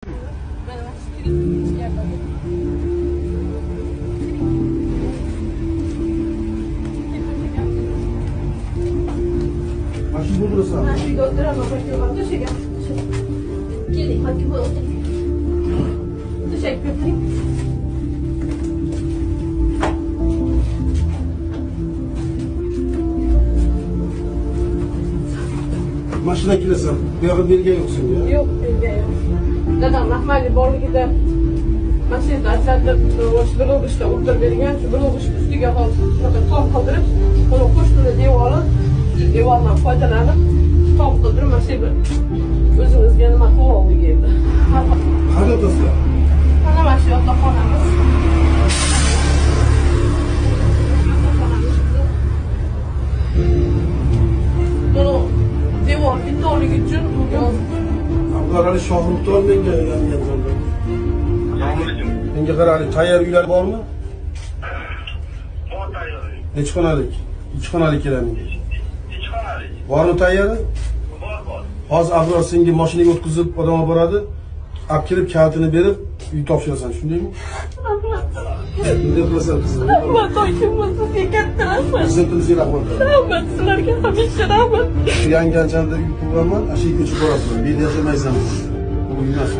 Mashin buldursan. Mashinga o'tiraman, mashinga to'shaga. Keling, hokki bu o'tiring. To'shakka o'tiring. Mashina kelasan. Bu yoqqa belga yo'qsan ya. Yo'q, belga yo'q. Dadam Rahmatli borligida mashinani ajratib, o'sha blogishda o'tirib bergan, shu blogishni ustiga shunaqa tom qildirib, uni qo'shnini devordan foydalanib, tom qildirib, mana shu o'zimizga nima qilib oldik endi. Qani o'tasizlar? Mana mana shu yotoqxonamiz. Buni devor bittoligi uchun bugun Qarali Shohruxton menga yongan zalda. Menga qarali tayyor uylar bormi? Bor tayyor. Necha xonalik? 2 xonalik kerak. 2 xonalik. Bormi tayyor? Bor. Hozir Abror senga mashinaga o'tkazib odam olib boradi. Olib kelib kalitini berib, uy topshirasan, shundaymi? Bunday qilasan qizim. rahmat hokim sizga katta rahmat. Prezidentimizga rahmat. Rahmat sizlarga hamisha rahmat. Yanganchanda uy quraman, ashika ko'chib borasizlar. Bu yerda yashamaysan. Bu uymas.